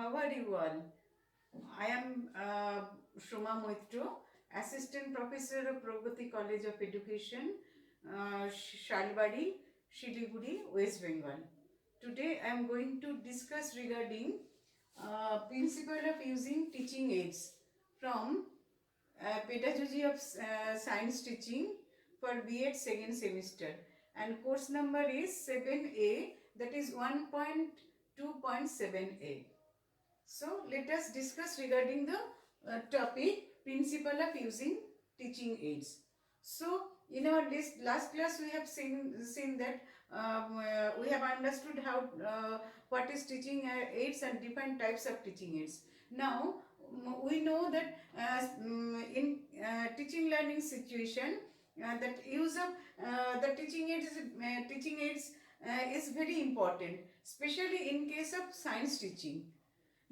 How are you all? I am Shoma Moitro, Assistant Professor of Pragati College of Education, Shalbari, Shiliguri, West Bengal. Today I am going to discuss regarding principle of using teaching aids from Pedagogy of Science Teaching for B.Ed second semester, and course number is 7A, that is 1.2.7A. So let us discuss regarding the topic principle of using teaching aids. So in our last class we have seen that we have understood how what is teaching aids and different types of teaching aids. Now we know that in teaching learning situation that use of the teaching aids is very important, especially in case of science teaching.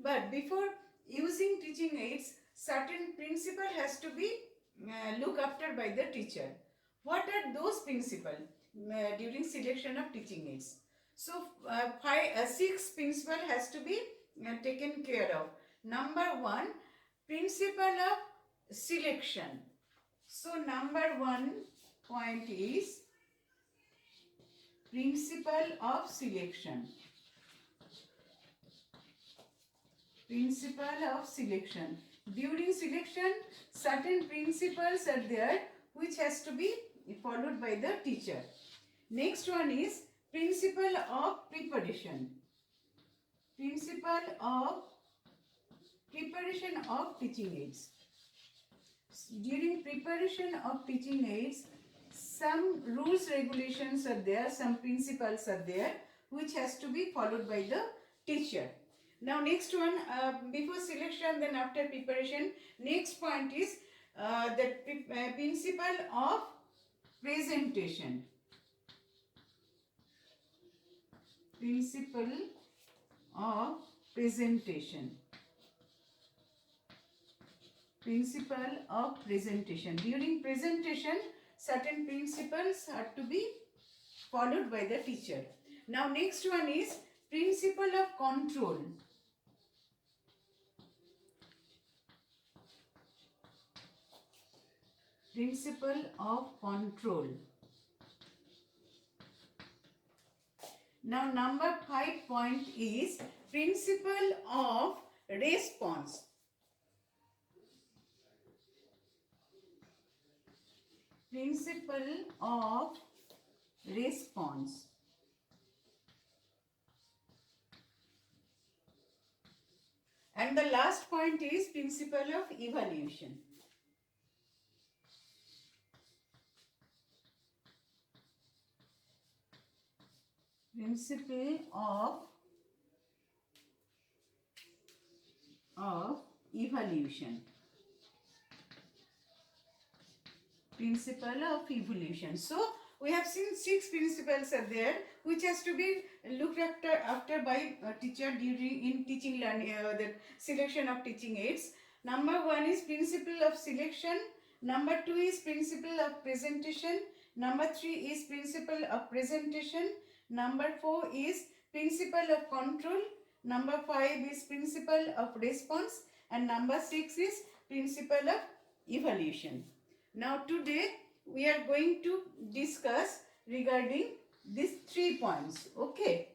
But before using teaching aids, certain principle has to be looked after by the teacher. What are those principles during selection of teaching aids? So, six principle has to be taken care of. Number one, principle of selection. So, number one point is principle of selection. Principle of selection. During selection, certain principles are there which has to be followed by the teacher. Next one is principle of preparation. Principle of preparation of teaching aids. During preparation of teaching aids, some rules, regulations are there, some principles are there which has to be followed by the teacher. Now next one, before selection, then after preparation, next point is the principle of presentation. Principle of presentation. Principle of presentation. During presentation, certain principles are to be followed by the teacher. Now next one is principle of control. Principle of control. Now number 5 point is principle of response. Principle of response. And the last point is principle of evaluation. Principle of evaluation. Principle of evaluation. So we have seen 6 principles are there which has to be looked after by teacher during in teaching learning, the selection of teaching aids. Number 1 is principle of selection. Number 2 is principle of presentation. Number 3 is principle of presentation. Number 4 is principle of control. Number 5 is principle of response. And number 6 is principle of evaluation. Now today we are going to discuss regarding these 3 points. Okay.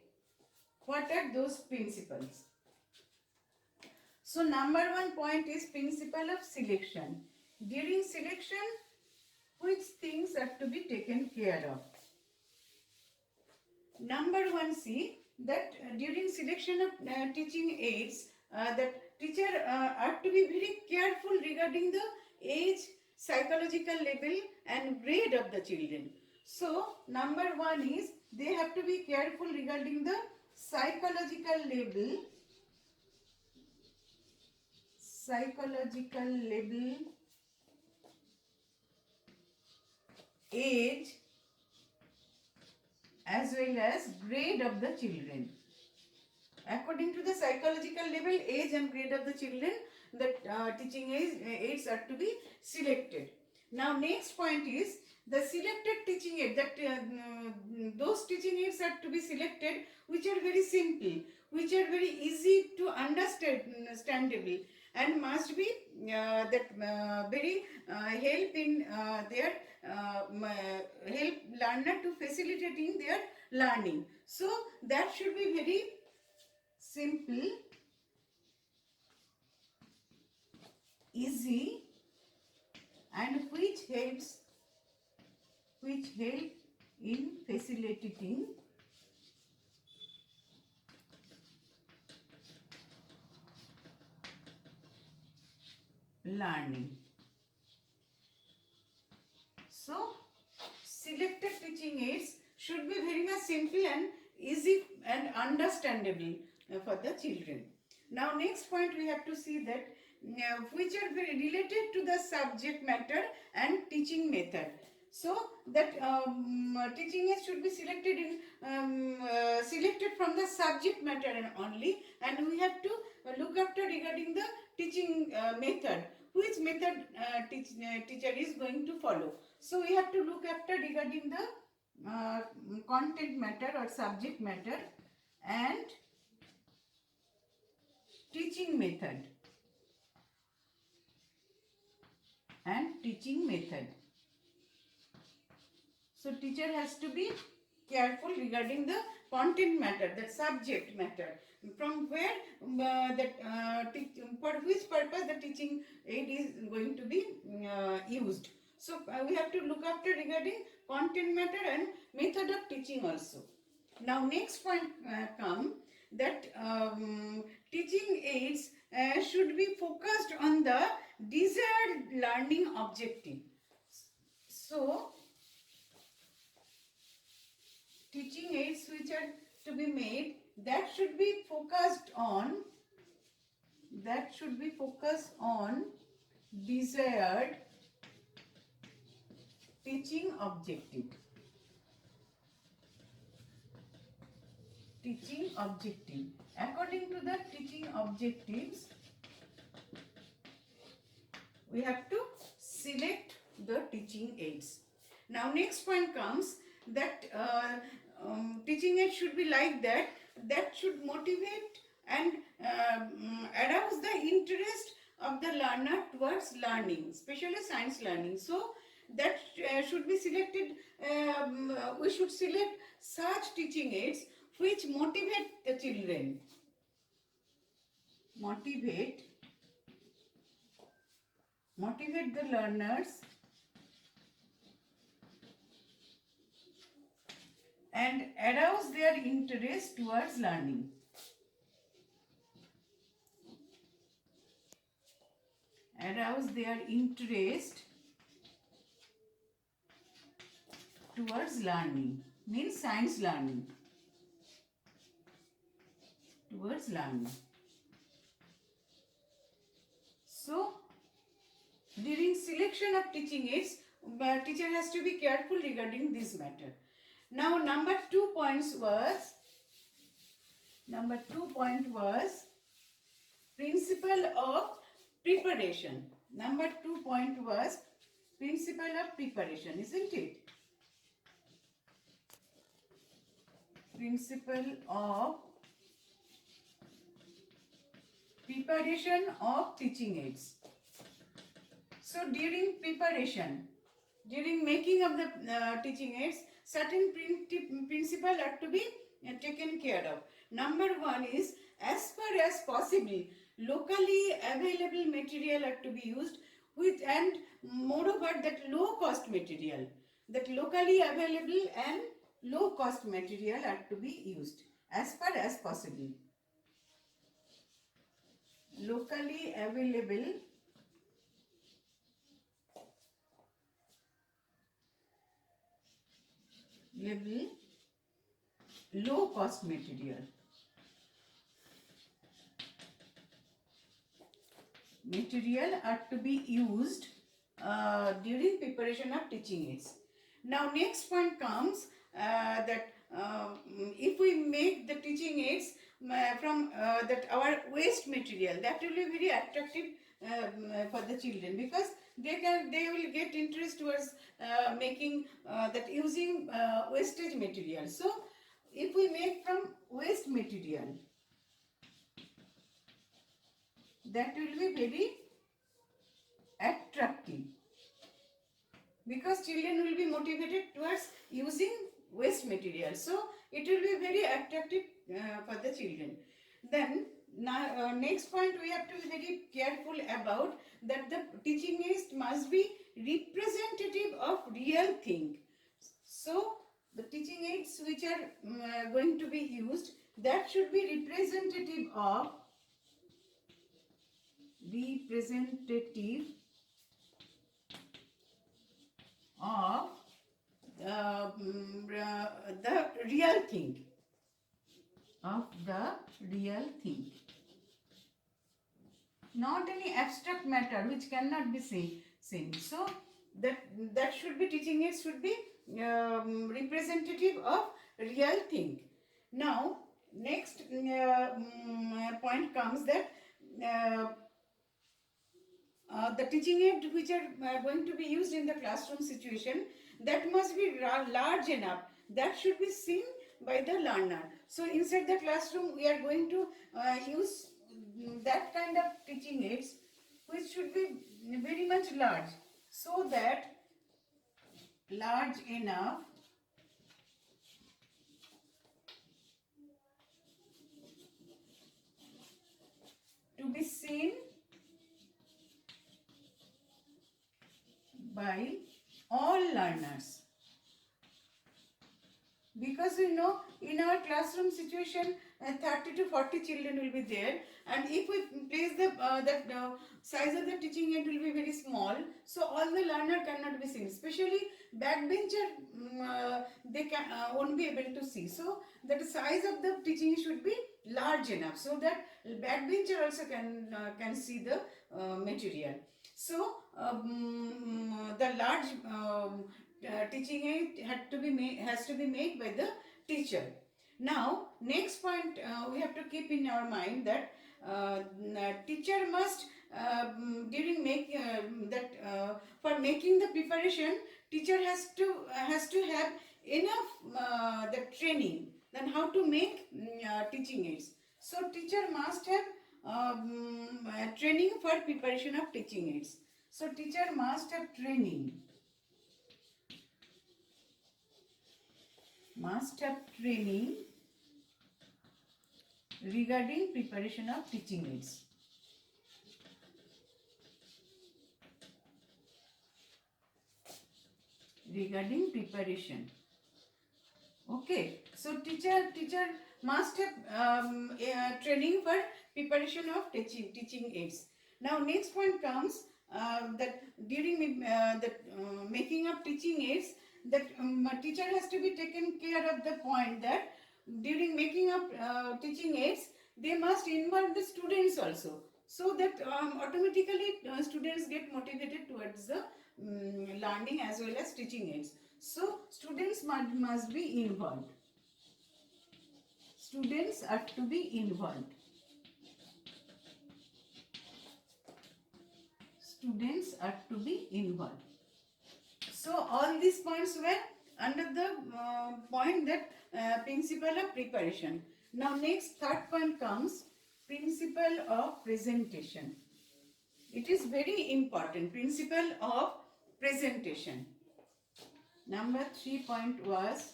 What are those principles? So number 1 point is principle of selection. During selection, which things have to be taken care of? Number 1, see that during selection of teaching aids, that teacher have to be very careful regarding the age, psychological level and grade of the children. So number 1 is they have to be careful regarding the psychological level, age as well as grade of the children. According to the psychological level, age and grade of the children, the teaching aids are to be selected. Now next point is the selected teaching aid, that those teaching aids are to be selected which are very simple, which are very easy to understandable and must be very help in their help learner to facilitating their learning. So that should be very simple, easy, and which help in facilitating learning. So selected teaching aids should be very much simple and easy and understandable for the children. Now next point we have to see that which are very related to the subject matter and teaching method. So that teaching aids should be selected selected from the subject matter and only, and we have to look after regarding the teaching method, which method teacher is going to follow. So we have to look after regarding the content matter or subject matter and teaching method So teacher has to be careful regarding the content matter, the subject matter, from where for which purpose the teaching aid is going to be used. So we have to look after regarding content matter and method of teaching also. Now next point come that teaching aids should be focused on the desired learning objective. So teaching aids which are to be made, that should be focused on desired teaching objective. According to the teaching objectives, we have to select the teaching aids. Now next point comes that teaching aid should be like that should motivate and arouse the interest of the learner towards learning, especially science learning. So that should be selected, we should select such teaching aids which motivate the children, motivate the learners and arouse their interest towards learning. Arouse their interest towards learning means science learning. Towards learning. So during selection of teaching aids, teacher has to be careful regarding this matter. Now number 2 point was principle of preparation. Number 2 point was principle of preparation, isn't it? Principle of preparation of teaching aids. So during preparation, during making of the teaching aids, certain principles are to be taken care of. Number 1 is, as far as possible, locally available material are to be used with, and moreover that low cost material. That locally available and low cost material are to be used as far as possible. Locally available low cost material. Are to be used during preparation of teaching aids. Now next point comes that if we make the teaching aids from that our waste material, that will be very attractive for the children, because they will get interest towards making that using wastage material. So if we make from waste material, that will be very attractive, because children will be motivated towards using waste material. So it will be very attractive for the children. Then now, next point we have to be very careful about that the teaching aids must be representative of real thing. So the teaching aids which are going to be used, that should be representative of of the real thing, not any abstract matter which cannot be seen. So that should be, teaching aids should be representative of real thing. Now next point comes that the teaching aid which are going to be used in the classroom situation, that must be large enough, that should be seen by the learner. So inside the classroom we are going to use that kind of teaching aids which should be very much large, so that large enough to be seen by all learners. Because you know, in our classroom situation 30 to 40 children will be there, and if we place the size of the teaching aid will be very small, so all the learner cannot be seen, especially backbencher, they won't be able to see. So that the size of the teaching aid should be large enough, so that backbencher also can see the material. So the large teaching aid has to be made by the teacher. Now next point we have to keep in our mind that teacher must for making the preparation, teacher has to have enough the training then how to make teaching aids. So teacher must have training for preparation of teaching aids. So teacher must have training regarding preparation of teaching aids. Regarding preparation. Okay, so teacher must have training for preparation of teaching aids. Now next point comes that during making of teaching aids, that teacher has to be taken care of the point that during making of teaching aids, they must involve the students also, so that automatically students get motivated towards the learning as well as teaching aids. So students must be involved. Students are to be involved. Students are to be involved. So all these points were under the point that principle of preparation. Now next, third point comes principle of presentation. It is very important, principle of presentation. Number 3 point was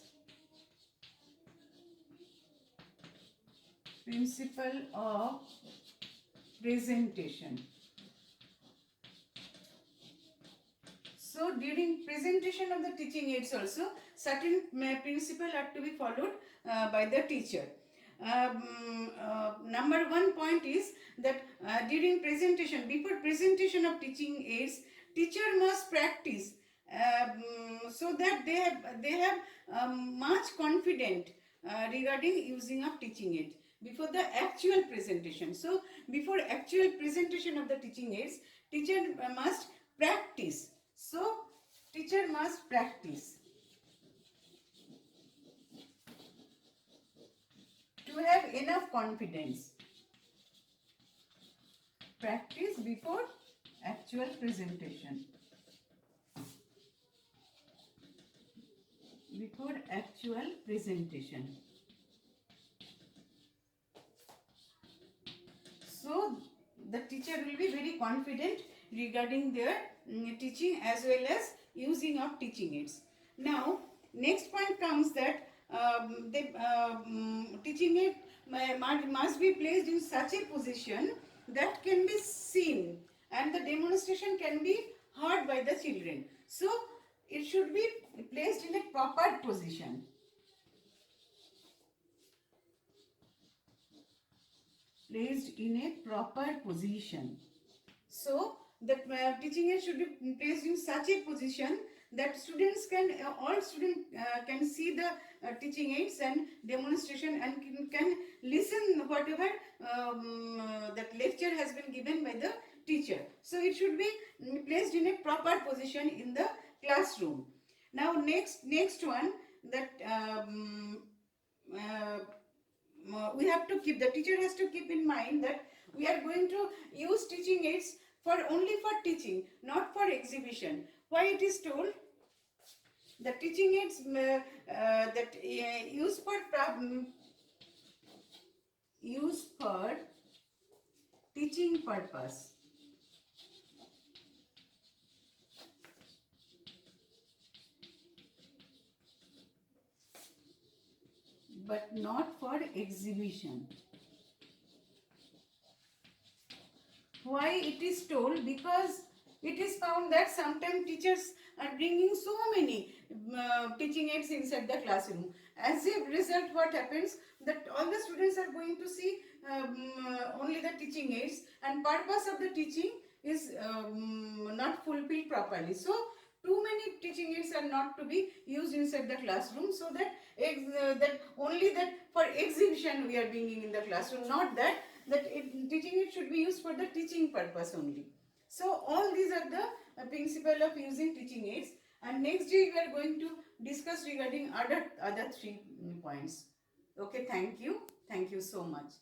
principle of presentation. So during presentation of the teaching aids also, certain principles are to be followed by the teacher. Number 1 point is that during presentation, before presentation of teaching aids, teacher must practice so that they have much confident regarding using of teaching aids before the actual presentation. So before actual presentation of the teaching aids, teacher must practice. So teacher must practice to have enough confidence. Practice before actual presentation. Before actual presentation. So the teacher will be very confident regarding their teaching as well as using of teaching aids. Now, next point comes that the teaching aid must be placed in such a position that can be seen and the demonstration can be heard by the children. So, it should be placed in a proper position. Placed in a proper position. So, the teaching aid should be placed in such a position that students can, all students can see the teaching aids and demonstration and can listen whatever that lecture has been given by the teacher. So, it should be placed in a proper position in the classroom. Now, next one that we have to keep, the teacher has to keep in mind that we are going to use teaching aids for only for teaching, not for exhibition. Why it is told? The teaching aids that used for teaching purpose. But not for exhibition. Why it is told? Because it is found that sometimes teachers are bringing so many teaching aids inside the classroom. As a result, what happens? That all the students are going to see only the teaching aids, and purpose of the teaching is not fulfilled properly. So, too many teaching aids are not to be used inside the classroom, so that that only that for exhibition we are bringing in the classroom, not that teaching aid should be used for the teaching purpose only. So all these are the principle of using teaching aids, and next day we are going to discuss regarding other 3 points. Okay, thank you so much.